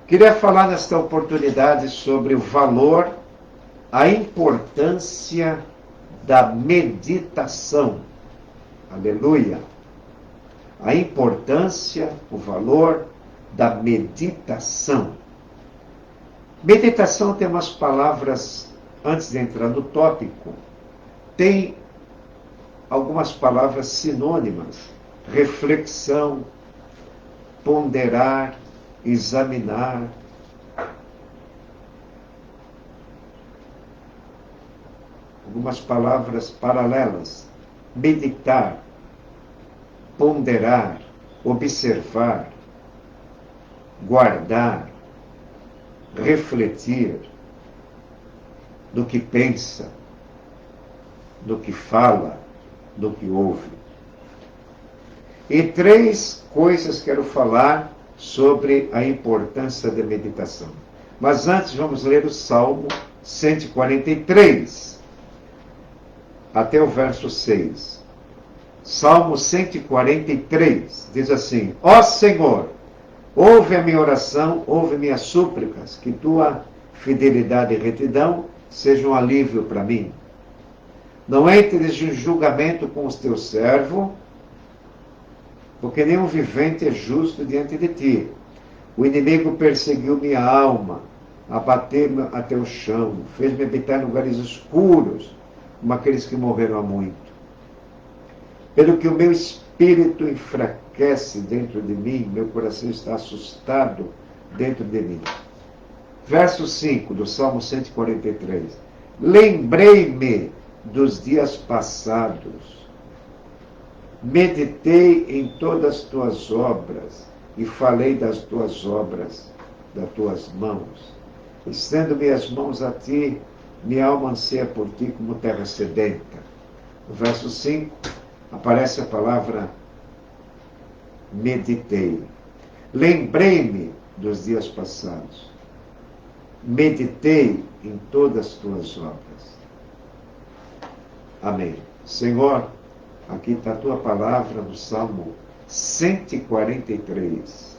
Queria falar nesta oportunidade sobre o valor, a importância da meditação. Aleluia! A importância, o valor da meditação. Meditação tem umas palavras, antes de entrar no tópico, tem algumas palavras sinônimas: reflexão, ponderar, examinar. Algumas palavras paralelas: meditar, ponderar, observar, guardar, refletir no que pensa, no que fala, no que ouve. E três coisas quero falar sobre a importância da meditação. Mas antes vamos ler o Salmo 143, até o verso 6. Salmo 143 diz assim: Ó Senhor, ouve a minha oração, ouve minhas súplicas, que tua fidelidade e retidão sejam um alívio para mim. Não entres em julgamento com os teus servos, porque nenhum vivente é justo diante de ti. O inimigo perseguiu minha alma, abateu-me até o chão, fez-me habitar em lugares escuros, como aqueles que morreram há muito. Pelo que o meu espírito enfraquece dentro de mim, meu coração está assustado dentro de mim. Verso 5 do Salmo 143. Lembrei-me dos dias passados, meditei em todas as tuas obras e falei das tuas obras, das tuas mãos. Estendo minhas mãos a ti, minha alma anseia por ti como terra sedenta. No verso 5 aparece a palavra meditei. Lembrei-me dos dias passados, meditei em todas as tuas obras. Amém. Senhor, aqui está a tua palavra no Salmo 143.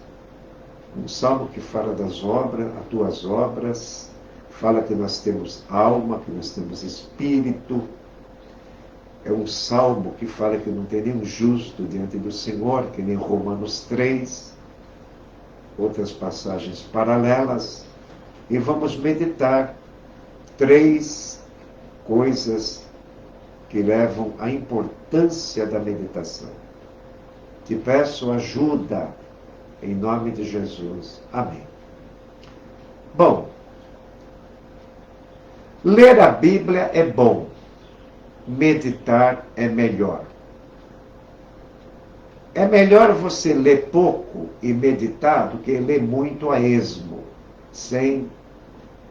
Um salmo que fala das obras, as tuas obras, fala que nós temos alma, que nós temos espírito. É um salmo que fala que não tem nenhum justo diante do Senhor, que nem Romanos 3, outras passagens paralelas. E vamos meditar três coisas que levam à importância da meditação. Te peço ajuda, em nome de Jesus. Amém. Bom, ler a Bíblia é bom, meditar é melhor. É melhor você ler pouco e meditar do que ler muito a esmo, sem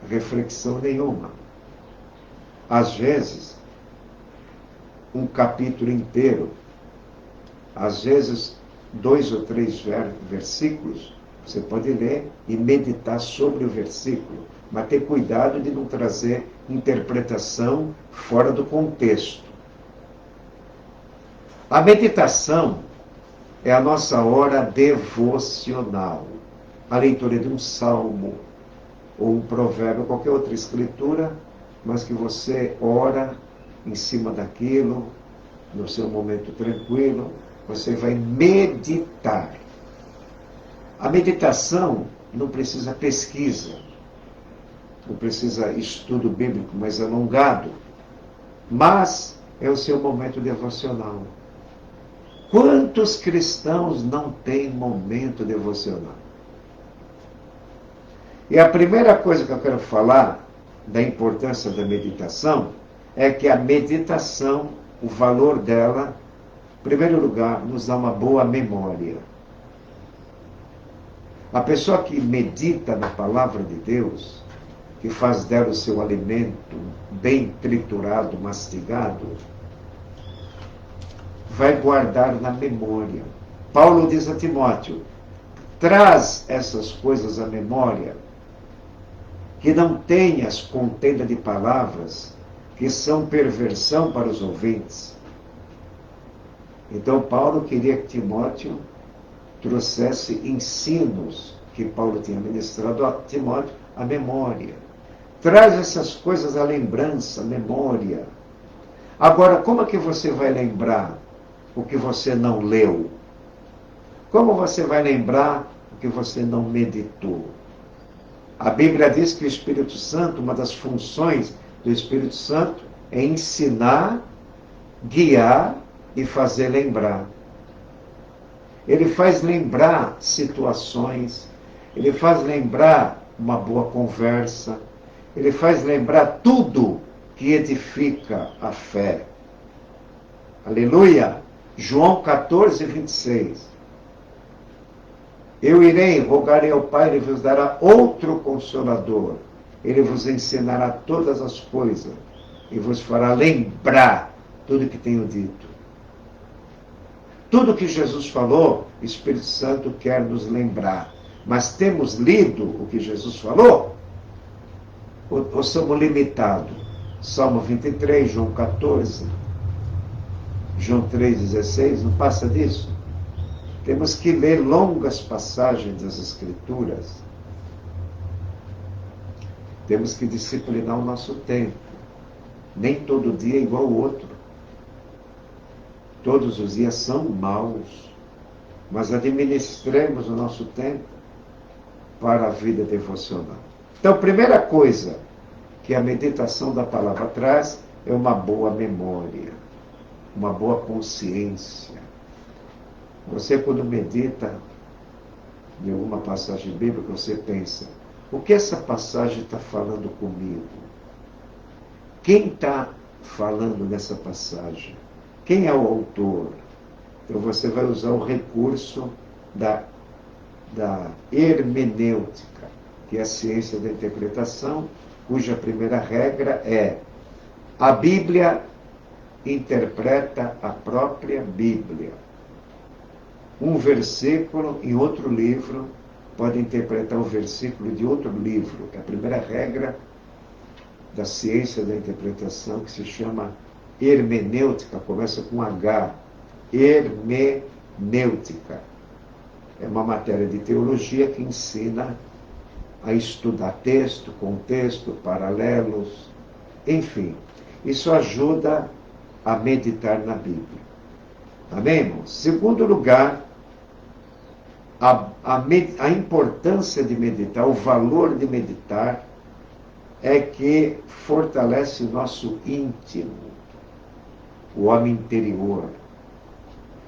reflexão nenhuma. Às vezes, um capítulo inteiro, às vezes 2 ou 3 versículos, você pode ler e meditar sobre o versículo, mas ter cuidado de não trazer interpretação fora do contexto. A meditação é a nossa hora devocional. A leitura de um salmo, ou um provérbio, qualquer outra escritura, mas que você ora em cima daquilo, no seu momento tranquilo, você vai meditar. A meditação não precisa pesquisa, não precisa estudo bíblico mais alongado, mas é o seu momento devocional. Quantos cristãos não têm momento devocional? E a primeira coisa que eu quero falar da importância da meditação é que a meditação, o valor dela, em primeiro lugar, nos dá uma boa memória. A pessoa que medita na palavra de Deus, que faz dela o seu alimento bem triturado, mastigado, vai guardar na memória. Paulo diz a Timóteo: traz essas coisas à memória, que não tenhas contenda de palavras que são perversão para os ouvintes. Então Paulo queria que Timóteo trouxesse ensinos que Paulo tinha ministrado a Timóteo, a memória. Traz essas coisas à lembrança, à memória. Agora, como é que você vai lembrar o que você não leu? Como você vai lembrar o que você não meditou? A Bíblia diz que o Espírito Santo, uma das funções do Espírito Santo é ensinar, guiar e fazer lembrar. Ele faz lembrar situações, ele faz lembrar uma boa conversa, ele faz lembrar tudo que edifica a fé. Aleluia! João 14, 26. Eu irei, rogarei ao Pai, ele vos dará outro Consolador. Ele vos ensinará todas as coisas e vos fará lembrar tudo que tenho dito. Tudo que Jesus falou, o Espírito Santo quer nos lembrar. Mas temos lido o que Jesus falou? Ou somos limitados? Salmo 23, João 14, João 3,16, não passa disso? Temos que ler longas passagens das Escrituras. Temos que disciplinar o nosso tempo. Nem todo dia é igual ao outro. Todos os dias são maus. Mas administremos o nosso tempo para a vida devocional. Então, primeira coisa que a meditação da palavra traz é uma boa memória, uma boa consciência. Você, quando medita em alguma passagem bíblica, você pensa, o que essa passagem está falando comigo? Quem está falando nessa passagem? Quem é o autor? Então você vai usar o recurso da hermenêutica, que é a ciência da interpretação, cuja primeira regra é a Bíblia interpreta a própria Bíblia. Um versículo em outro livro pode interpretar o versículo de outro livro. É a primeira regra da ciência da interpretação, que se chama hermenêutica, começa com H. Hermenêutica. É uma matéria de teologia que ensina a estudar texto, contexto, paralelos, enfim. Isso ajuda a meditar na Bíblia. Amém, irmãos? Segundo lugar, a importância de meditar, o valor de meditar, é que fortalece o nosso íntimo, o homem interior.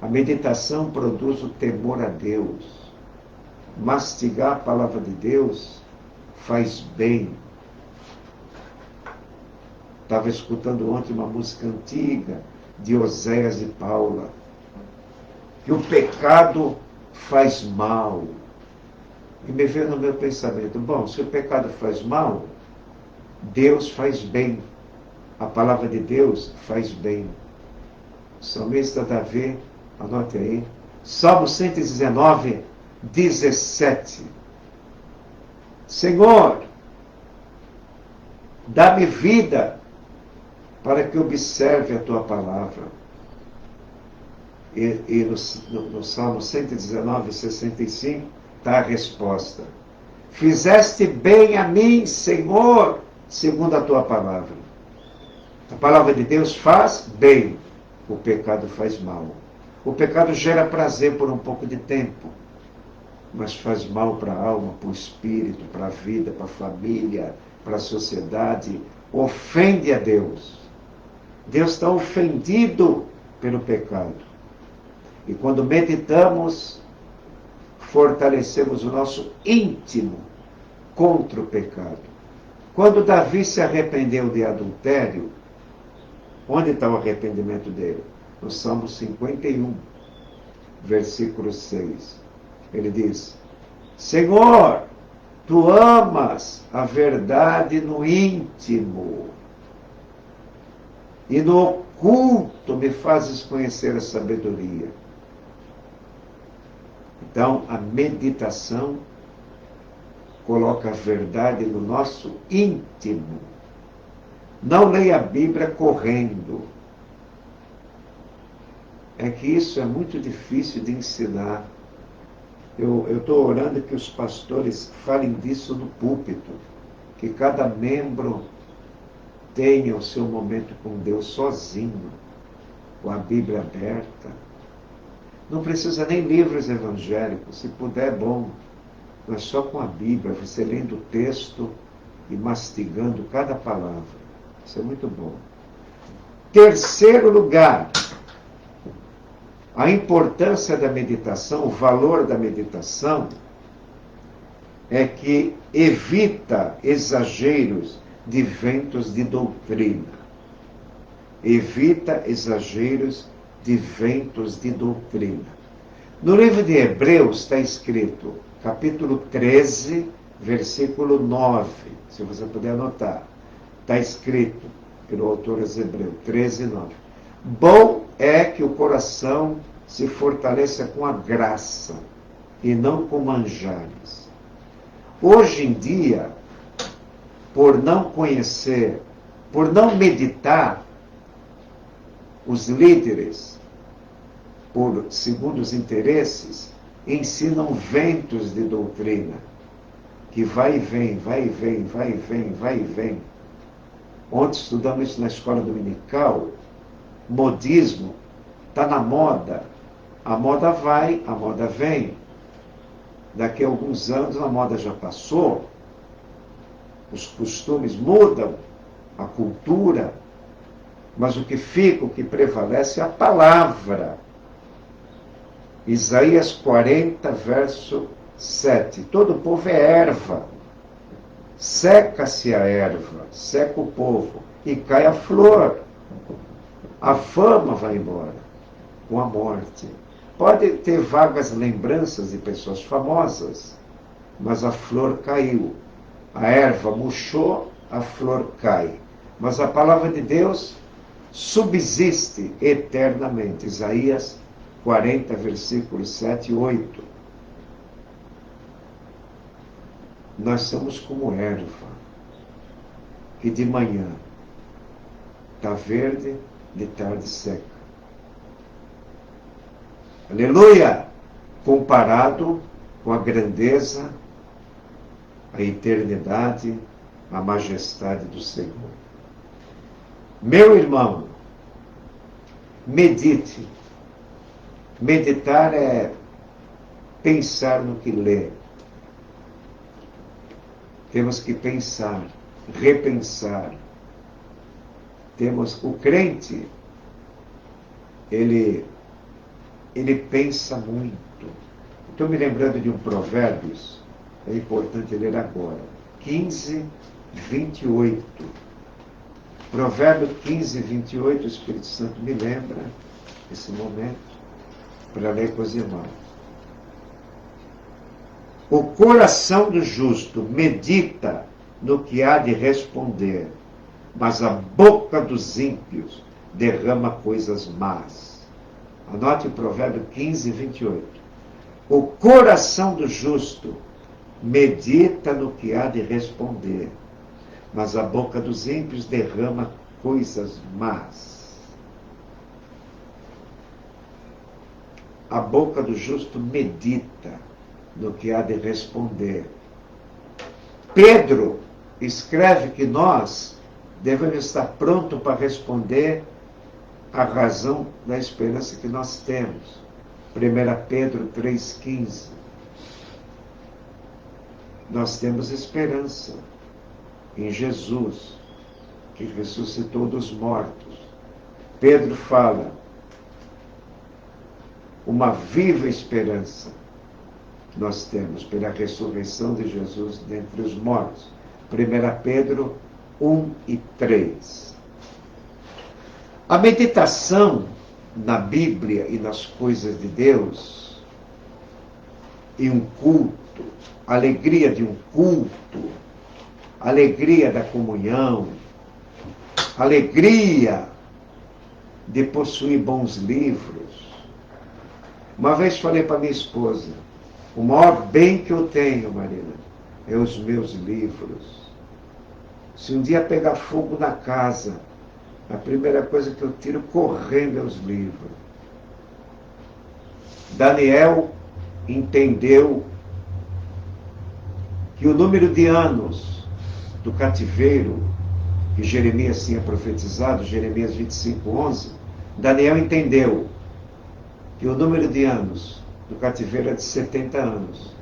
A meditação produz o temor a Deus. Mastigar a palavra de Deus faz bem. Estava escutando ontem uma música antiga de Oséias e Paula, que o pecado faz mal. E me veio no meu pensamento, bom, se o pecado faz mal, Deus faz bem. A palavra de Deus faz bem. O salmista Davi, anote aí, Salmo 119, 17. Senhor, dá-me vida para que observe a tua palavra. E no Salmo 119, 65, está a resposta. Fizeste bem a mim, Senhor, segundo a tua palavra. A palavra de Deus faz bem, o pecado faz mal. O pecado gera prazer por um pouco de tempo, mas faz mal para a alma, para o espírito, para a vida, para a família, para a sociedade. Ofende a Deus. Deus está ofendido pelo pecado. E quando meditamos, fortalecemos o nosso íntimo contra o pecado. Quando Davi se arrependeu de adultério, onde está o arrependimento dele? No Salmo 51, versículo 6. Ele diz, Senhor, tu amas a verdade no íntimo, e no oculto me fazes conhecer a sabedoria. Então, a meditação coloca a verdade no nosso íntimo. Não leia a Bíblia correndo. É que isso é muito difícil de ensinar. Eu estou orando que os pastores falem disso no púlpito, que cada membro tenha o seu momento com Deus sozinho, com a Bíblia aberta. Não precisa nem livros evangélicos, se puder é bom, mas só com a Bíblia, você lendo o texto e mastigando cada palavra. Isso é muito bom. Terceiro lugar, a importância da meditação, o valor da meditação, é que evita exageros de ventos de doutrina. Evita exageros de ventos de doutrina. No livro de Hebreus está escrito, capítulo 13, versículo 9, se você puder anotar. Está escrito pelo autor aos Hebreus, 13, 9. Bom é que o coração se fortaleça com a graça e não com manjares. Hoje em dia, por não conhecer, por não meditar, os líderes, segundo os interesses, ensinam ventos de doutrina, que vai e vem, vai e vem, vai e vem, vai e vem. Ontem estudamos isso na escola dominical. Modismo está na moda. A moda vai, a moda vem. Daqui a alguns anos a moda já passou. Os costumes mudam, a cultura, mas o que fica, o que prevalece é a palavra. Isaías 40, verso 7. Todo o povo é erva. Seca-se a erva, seca o povo, e cai a flor. A fama vai embora com a morte. Pode ter vagas lembranças de pessoas famosas, mas a flor caiu. A erva murchou, a flor cai. Mas a palavra de Deus subsiste eternamente. Isaías 40, versículos 7 e 8. Nós somos como erva, que de manhã está verde, de tarde seca. Aleluia! Comparado com a grandeza, a eternidade, a majestade do Senhor. Meu irmão, medite. Meditar é pensar no que lê. Temos que pensar, repensar. O crente, ele pensa muito. Estou me lembrando de um Provérbios, é importante ler agora. 15, 28. Provérbio 15, 28, o Espírito Santo me lembra esse momento, para ler com os irmãos. O coração do justo medita no que há de responder, mas a boca dos ímpios derrama coisas más. Anote o Provérbio 15, 28. O coração do justo medita no que há de responder, mas a boca dos ímpios derrama coisas más. A boca do justo medita no que há de responder. Pedro escreve que nós devemos estar prontos para responder a razão da esperança que nós temos. 1 Pedro 3,15. Nós temos esperança em Jesus, que ressuscitou dos mortos. Pedro fala, uma viva esperança nós temos pela ressurreição de Jesus dentre os mortos. 1 Pedro 1 e 3. A meditação na Bíblia e nas coisas de Deus, e um culto, a alegria de um culto, a alegria da comunhão, a alegria de possuir bons livros. Uma vez falei para minha esposa, o maior bem que eu tenho, Marina, é os meus livros. Se um dia pegar fogo na casa, a primeira coisa que eu tiro correndo é os livros. Daniel entendeu que o número de anos do cativeiro que Jeremias tinha profetizado, Jeremias 25:11, Daniel entendeu que o número de anos do cativeiro é de 70 anos.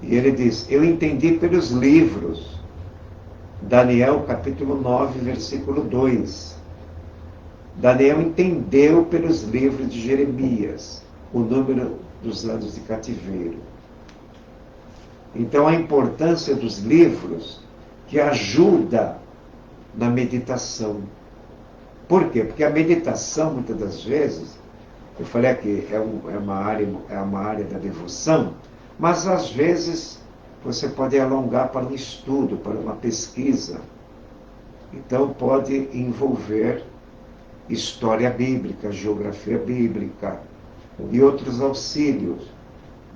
E ele diz, eu entendi pelos livros. Daniel capítulo 9, versículo 2. Daniel entendeu pelos livros de Jeremias o número dos anos de cativeiro. Então a importância dos livros que ajuda na meditação. Por quê? Porque a meditação, muitas das vezes, eu falei aqui, é uma área da devoção, mas às vezes você pode alongar para um estudo, para uma pesquisa. Então pode envolver história bíblica, geografia bíblica e outros auxílios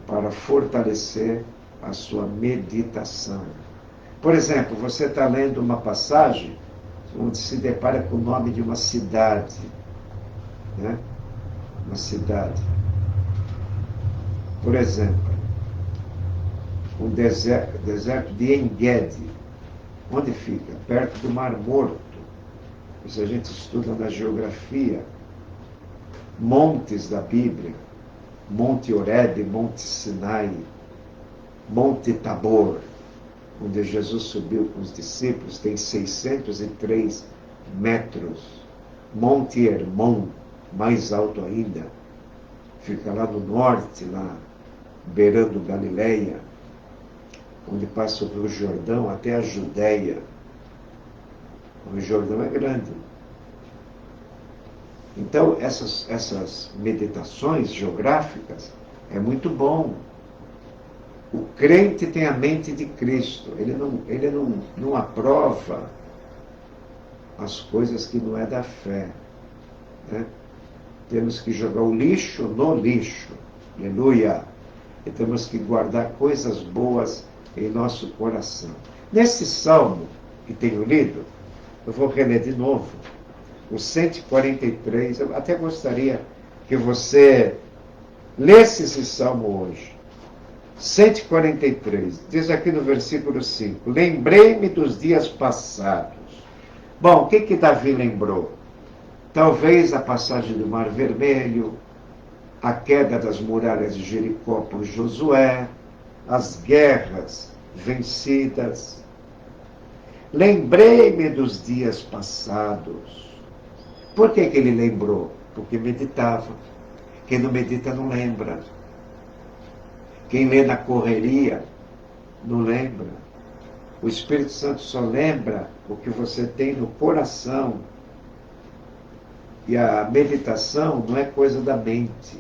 para fortalecer a sua meditação. Por exemplo, você está lendo uma passagem onde se depara com o nome de uma cidade, né? Uma cidade. Por exemplo, o deserto de En-Gedi. Onde fica? Perto do Mar Morto. Isso a gente estuda na geografia. Montes da Bíblia. Monte Horebe, Monte Sinai, Monte Tabor, onde Jesus subiu com os discípulos, tem 603 metros. Monte Hermon, mais alto ainda, fica lá no norte, lá beirando Galileia, onde passa o Rio Jordão até a Judéia. O Rio Jordão é grande. Então, essas meditações geográficas é muito bom. O crente tem a mente de Cristo. Ele não aprova as coisas que não é da fé, né? Temos que jogar o lixo no lixo. Aleluia! E temos que guardar coisas boas em nosso coração. Nesse salmo que tenho lido, eu vou reler de novo, o 143. Eu até gostaria que você lesse esse salmo hoje. 143, diz aqui no versículo 5, lembrei-me dos dias passados. Bom, o que Davi lembrou? Talvez a passagem do Mar Vermelho, a queda das muralhas de Jericó por Josué, as guerras vencidas. Lembrei-me dos dias passados. Por que ele lembrou? Porque meditava. Quem não medita não lembra. Quem lê na correria não lembra. O Espírito Santo só lembra o que você tem no coração. E a meditação não é coisa da mente,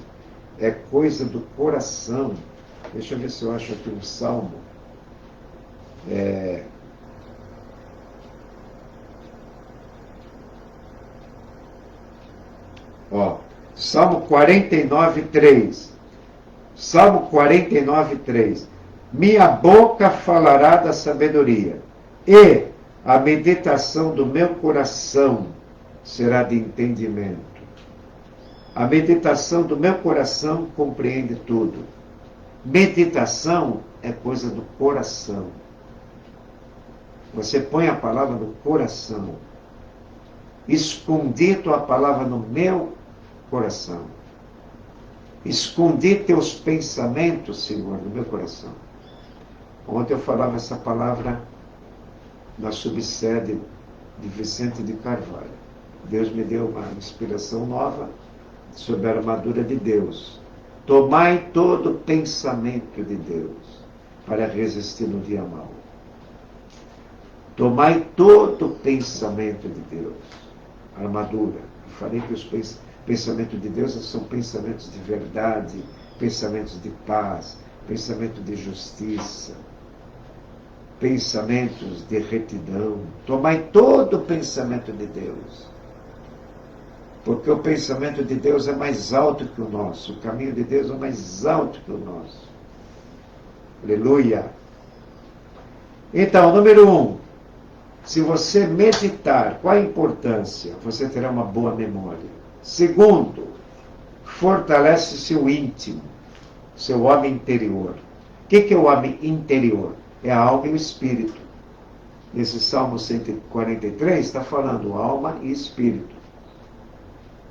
é coisa do coração. Deixa eu ver se eu acho aqui um salmo. Salmo 49:3. Salmo 49:3. Minha boca falará da sabedoria, e a meditação do meu coração será de entendimento. A meditação do meu coração compreende tudo. Meditação é coisa do coração. Você põe a palavra no coração. Escondi tua palavra no meu coração. Escondi teus pensamentos, Senhor, no meu coração. Ontem eu falava essa palavra na subsede de Vicente de Carvalho. Deus me deu uma inspiração nova sobre a armadura de Deus. Tomai todo pensamento de Deus para resistir no dia mau. Tomai todo pensamento de Deus. Armadura. Eu falei que os pensamentos de Deus são pensamentos de verdade, pensamentos de paz, pensamentos de justiça, pensamentos de retidão. Tomai todo o pensamento de Deus. Porque o pensamento de Deus é mais alto que o nosso. O caminho de Deus é mais alto que o nosso. Aleluia! Então, número 1. Se você meditar, qual a importância? Você terá uma boa memória. Segundo, fortalece seu íntimo. seu homem interior. O que é o homem interior? É a alma e o espírito. Nesse Salmo 143 está falando alma e espírito.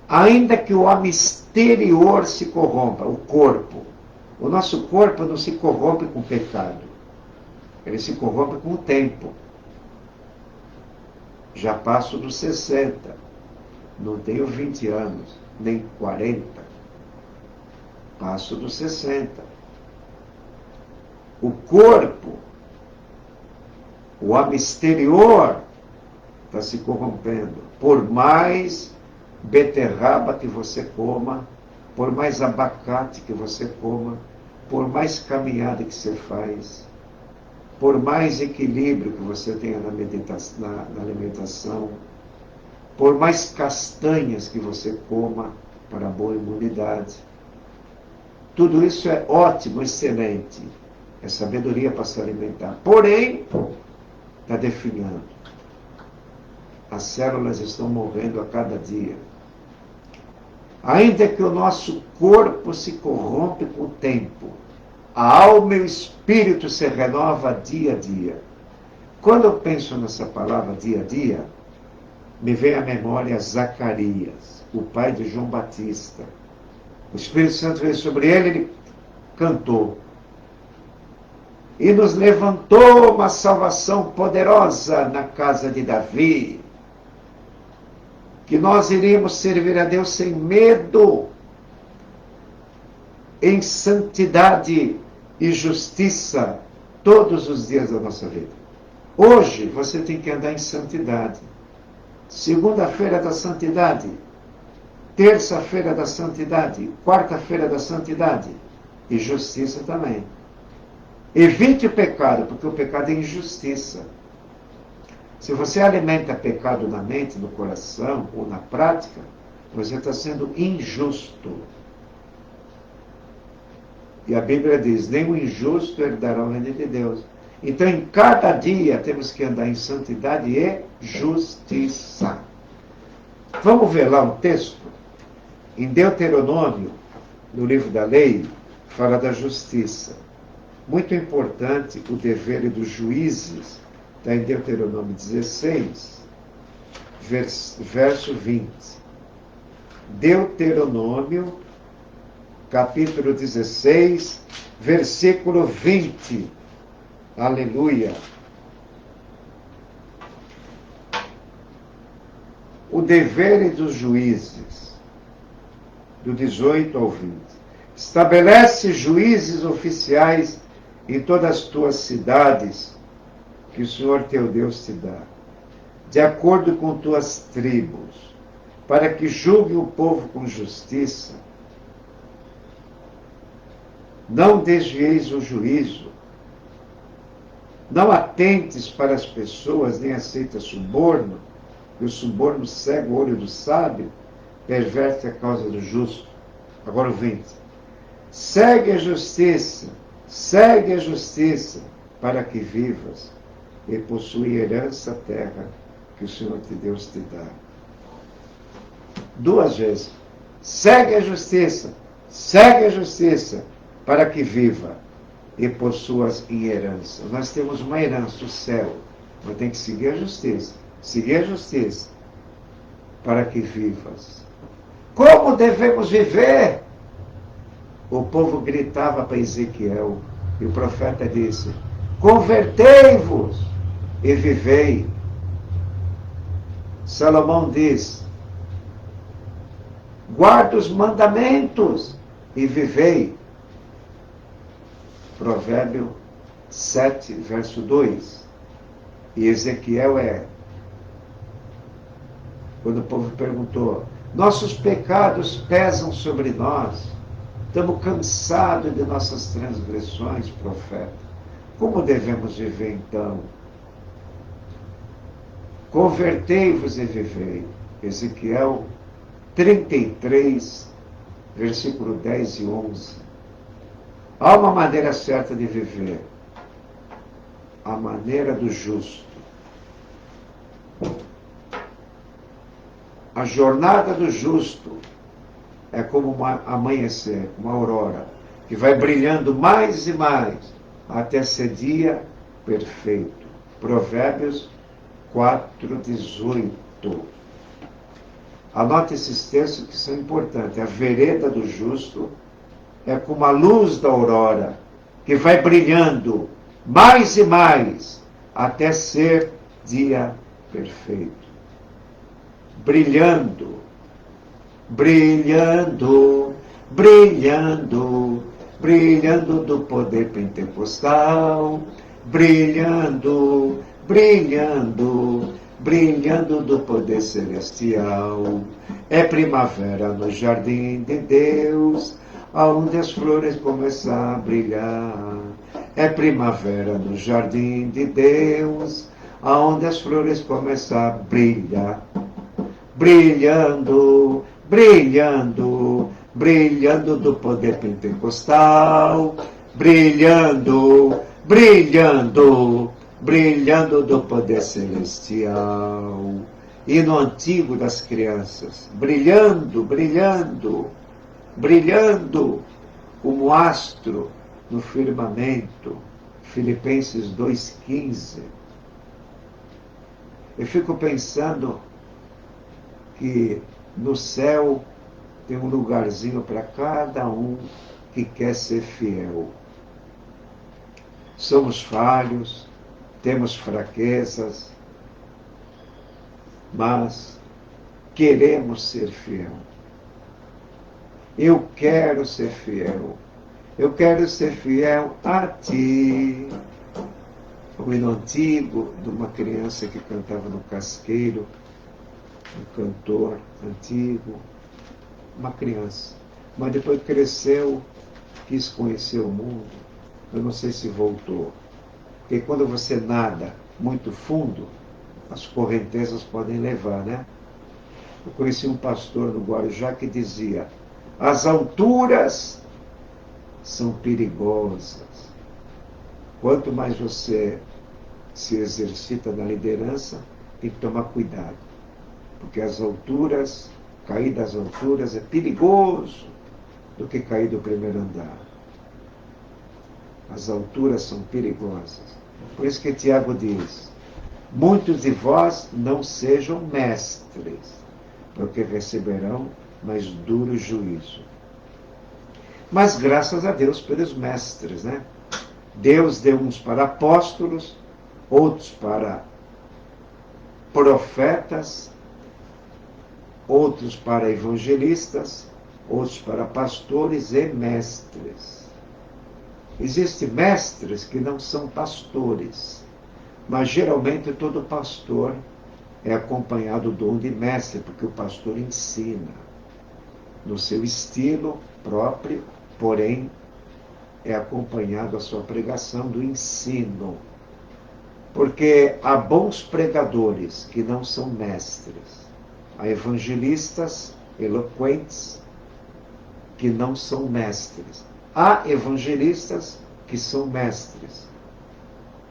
Ainda que o homem exterior se corrompa, o corpo. O nosso corpo não se corrompe com o pecado. Ele se corrompe com o tempo. Já passo dos 60. Não tenho 20 anos, nem 40. Passo dos 60. O corpo, o homem exterior, está se corrompendo. Por mais beterraba que você coma, por mais abacate que você coma, por mais caminhada que você faz, por mais equilíbrio que você tenha na alimentação, por mais castanhas que você coma para boa imunidade, tudo isso é ótimo, excelente. É sabedoria para se alimentar. Porém, está definhando. As células estão morrendo a cada dia. Ainda que o nosso corpo se corrompe com o tempo, a alma e o espírito se renova dia a dia. Quando eu penso nessa palavra dia a dia, me vem à memória Zacarias, o pai de João Batista. O Espírito Santo veio sobre ele, ele cantou. E nos levantou uma salvação poderosa na casa de Davi, que nós iríamos servir a Deus sem medo, em santidade e justiça, todos os dias da nossa vida. Hoje você tem que andar em santidade. Segunda-feira da santidade, terça-feira da santidade, quarta-feira da santidade, e justiça também. Evite o pecado, porque o pecado é injustiça. Se você alimenta pecado na mente, no coração ou na prática, você está sendo injusto. E a Bíblia diz, nem o injusto herdará o reino de Deus. Então, em cada dia, temos que andar em santidade e justiça. Vamos ver lá um texto? Em Deuteronômio, no livro da lei, fala da justiça. Muito importante o dever dos juízes, está em Deuteronômio 16, verso 20. Deuteronômio, capítulo 16, versículo 20. Aleluia. O dever dos juízes, do 18 ao 20. Estabelece juízes oficiais em todas as tuas cidades, que o Senhor teu Deus te dá, de acordo com tuas tribos, para que julgue o povo com justiça. Não desvieis o juízo, não atentes para as pessoas, nem aceitas suborno, e o suborno cega o olho do sábio, perverte a causa do justo. Agora o 20. Segue a justiça, para que vivas, e possui herança a terra que o Senhor teu Deus te dá. 2 vezes. Segue a justiça, para que viva e possuas em herança. Nós temos uma herança, o céu, mas tem que seguir a justiça. Seguir a justiça, para que vivas. Como devemos viver? O povo gritava para Ezequiel, e o profeta disse, convertei-vos e vivei. Salomão diz, guarda os mandamentos e vivei. Provérbio 7, verso 2. E Ezequiel quando o povo perguntou, nossos pecados pesam sobre nós, estamos cansados de nossas transgressões, profeta. Como devemos viver então? Convertei-vos e vivei. Ezequiel 33, versículo 10 e 11. Há uma maneira certa de viver. A maneira do justo. A jornada do justo é como um amanhecer, uma aurora. que vai brilhando mais e mais, até ser dia perfeito. Provérbios 4:18. Anote esses textos que são importantes. A vereda do justo é como a luz da aurora, que vai brilhando mais e mais, até ser dia perfeito. Brilhando, brilhando, brilhando, brilhando do poder pentecostal, brilhando, brilhando, brilhando do poder celestial. É primavera no jardim de Deus, aonde as flores começam a brilhar. É primavera no jardim de Deus, aonde as flores começam a brilhar. Brilhando, brilhando, brilhando do poder pentecostal, brilhando, brilhando, brilhando do poder celestial. E no antigo das crianças, brilhando, brilhando, brilhando como astro no firmamento. Filipenses 2,15. Eu fico pensando que no céu tem um lugarzinho para cada um que quer ser fiel. Somos falhos, temos fraquezas, mas queremos ser fiel. Eu quero ser fiel. Eu quero ser fiel a ti. O hino antigo de uma criança que cantava no Casqueiro, um cantor antigo, uma criança. Mas depois cresceu, quis conhecer o mundo. Eu não sei se voltou. Porque quando você nada muito fundo, as correntezas podem levar, né? Eu conheci um pastor no Guarujá que dizia: as alturas são perigosas. Quanto mais você se exercita na liderança, tem que tomar cuidado. Porque as alturas, cair das alturas é perigoso do que cair do primeiro andar. As alturas são perigosas. Por isso que Tiago diz: muitos de vós não sejam mestres, porque receberão mais duro juízo. Mas graças a Deus pelos mestres, né? Deus deu uns para apóstolos, outros para profetas, outros para evangelistas, outros para pastores e mestres. Existem mestres que não são pastores, mas geralmente todo pastor é acompanhado do dom de mestre, porque o pastor ensina no seu estilo próprio, porém é acompanhado a sua pregação do ensino. Porque há bons pregadores que não são mestres. Há evangelistas eloquentes que não são mestres. Há evangelistas que são mestres,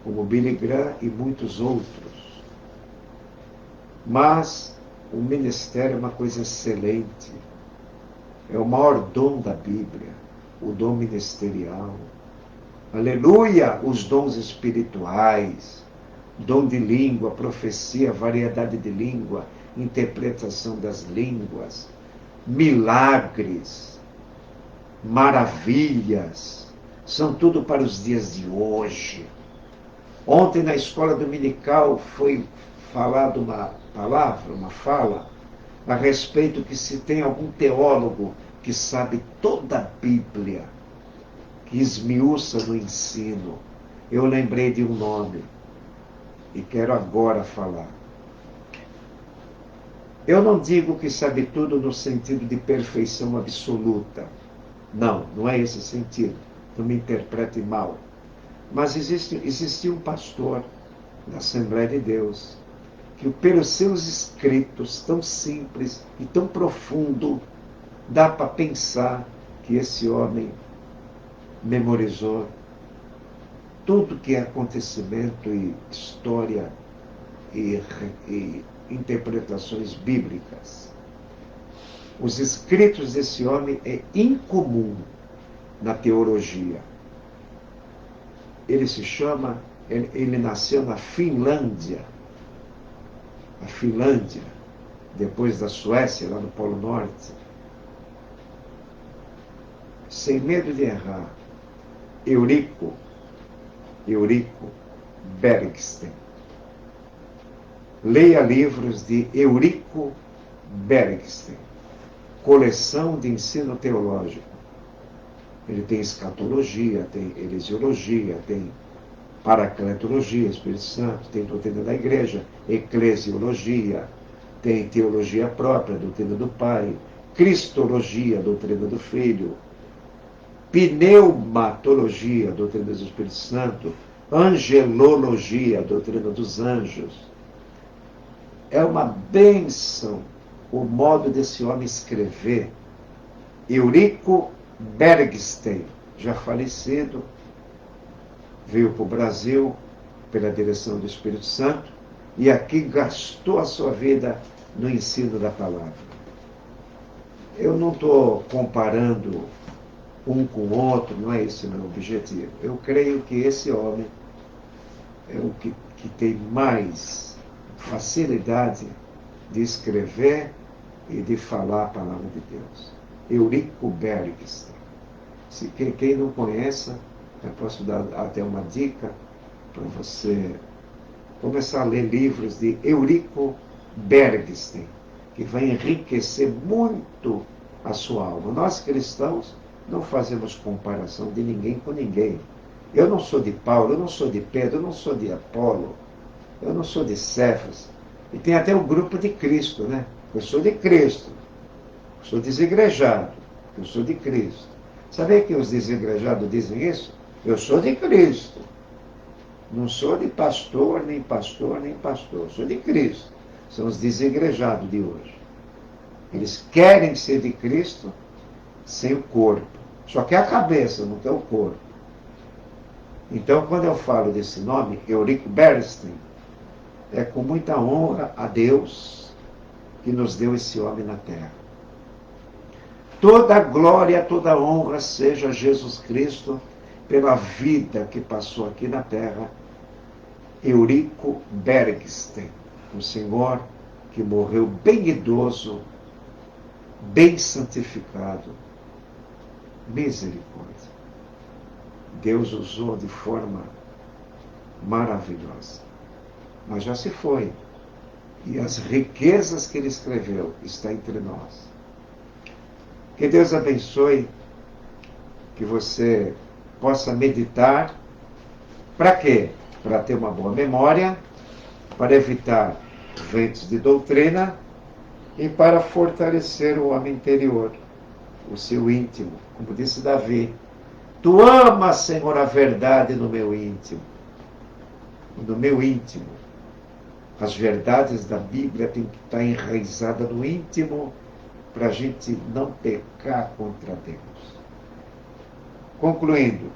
como Billy Graham e muitos outros. Mas o ministério é uma coisa excelente. É o maior dom da Bíblia, o dom ministerial. Aleluia! Os dons espirituais, dom de língua, profecia, variedade de língua, interpretação das línguas, milagres, maravilhas, são tudo para os dias de hoje. Ontem na escola dominical foi falada uma palavra, uma fala, a respeito que se tem algum teólogo que sabe toda a Bíblia, que esmiuça no ensino. Eu lembrei de um nome e quero agora falar. Eu não digo que sabe tudo no sentido de perfeição absoluta. Não, não é esse sentido. Não me interprete mal. Mas existia um pastor da Assembleia de Deus que, pelos seus escritos tão simples e tão profundo, dá para pensar que esse homem memorizou tudo que é acontecimento e história e interpretações bíblicas. Os escritos desse homem é incomum. na teologia. Ele nasceu na Finlândia. A Finlândia, depois da Suécia, lá no Polo Norte. Sem medo de errar, Eurico Bergsten. Leia livros de Eurico Bergsten, coleção de ensino teológico. Ele tem escatologia, tem heresiologia, tem paracletologia, Espírito Santo, tem doutrina da igreja, eclesiologia, tem teologia própria, doutrina do Pai, cristologia, doutrina do Filho, pneumatologia, doutrina do Espírito Santo, angelologia, doutrina dos anjos. É uma bênção o modo desse homem escrever. Eurico Bergsten, já falecido, veio para o Brasil pela direção do Espírito Santo e aqui gastou a sua vida no ensino da palavra. Eu não estou comparando um com o outro, não é esse o meu objetivo. Eu creio que esse homem é o que tem mais facilidade de escrever e de falar a palavra de Deus. Eurico Bergsten. Quem não conhece, eu posso dar até uma dica para você começar a ler livros de Eurico Bergsten, que vai enriquecer muito a sua alma. Nós cristãos não fazemos comparação de ninguém com ninguém. Eu não sou de Paulo, eu não sou de Pedro, eu não sou de Apolo, eu não sou de Cefas. E tem até o grupo de Cristo, né? Eu sou de Cristo. Eu sou desigrejado. Eu sou de Cristo. Sabe que os desigrejados dizem isso? Eu sou de Cristo. Não sou de pastor, nem pastor, nem pastor. Sou de Cristo. São os desigrejados de hoje. Eles querem ser de Cristo sem o corpo. Só quer a cabeça, não quer o corpo. Então, quando eu falo desse nome, Eurico Bergsten, é com muita honra a Deus que nos deu esse homem na terra. Toda glória, toda honra seja a Jesus Cristo pela vida que passou aqui na terra. Eurico Bergsten, um senhor que morreu bem idoso, bem santificado. Misericórdia. Deus usou de forma maravilhosa. Mas já se foi. E as riquezas que ele escreveu estão entre nós. Que Deus abençoe, que você possa meditar. Para quê? Para ter uma boa memória, para evitar ventos de doutrina e para fortalecer o homem interior, o seu íntimo. Como disse Davi, tu amas, Senhor, a verdade no meu íntimo. No meu íntimo. As verdades da Bíblia têm que estar enraizadas no íntimo para a gente não pecar contra Deus. Concluindo,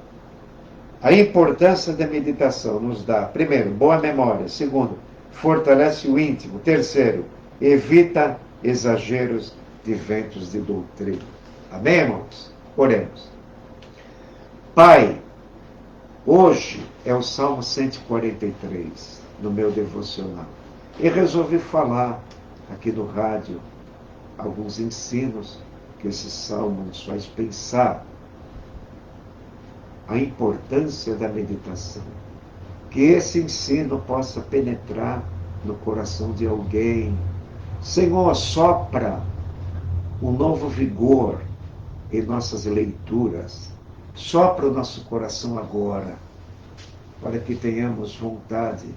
a importância da meditação nos dá, primeiro, boa memória. Segundo, fortalece o íntimo. Terceiro, evita exageros de ventos de doutrina. Amém, irmãos? Oremos. Pai, hoje é o Salmo 143 no meu devocional. E resolvi falar aqui no rádio alguns ensinos que esse salmo nos faz pensar a importância da meditação. Que esse ensino possa penetrar no coração de alguém. Senhor, sopra um novo vigor em nossas leituras. Sopra o nosso coração agora, para que tenhamos vontade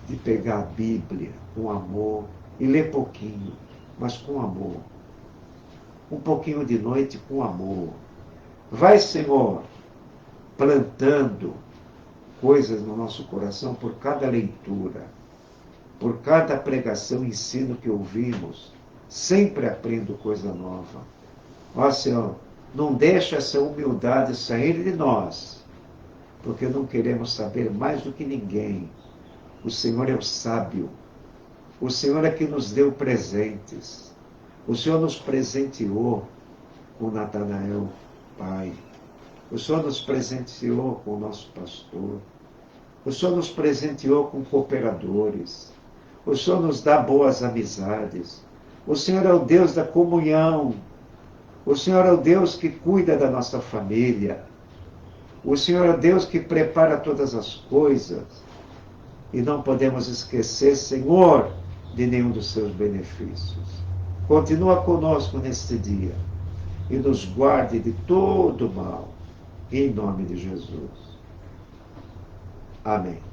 de pegar a Bíblia com amor e ler pouquinho, mas com amor. Um pouquinho de noite com amor. Vai, Senhor, plantando coisas no nosso coração por cada leitura, por cada pregação, ensino que ouvimos. Sempre aprendo coisa nova. Ó, Senhor, não deixa essa humildade sair de nós, porque não queremos saber mais do que ninguém. O Senhor é o sábio. O Senhor é que nos deu presentes. O Senhor nos presenteou com Natanael, Pai. O Senhor nos presenteou com o nosso pastor. O Senhor nos presenteou com cooperadores. O Senhor nos dá boas amizades. O Senhor é o Deus da comunhão. O Senhor é o Deus que cuida da nossa família. O Senhor é o Deus que prepara todas as coisas. E não podemos esquecer, Senhor, de nenhum dos seus benefícios. Continua conosco neste dia e nos guarde de todo mal. Em nome de Jesus. Amém.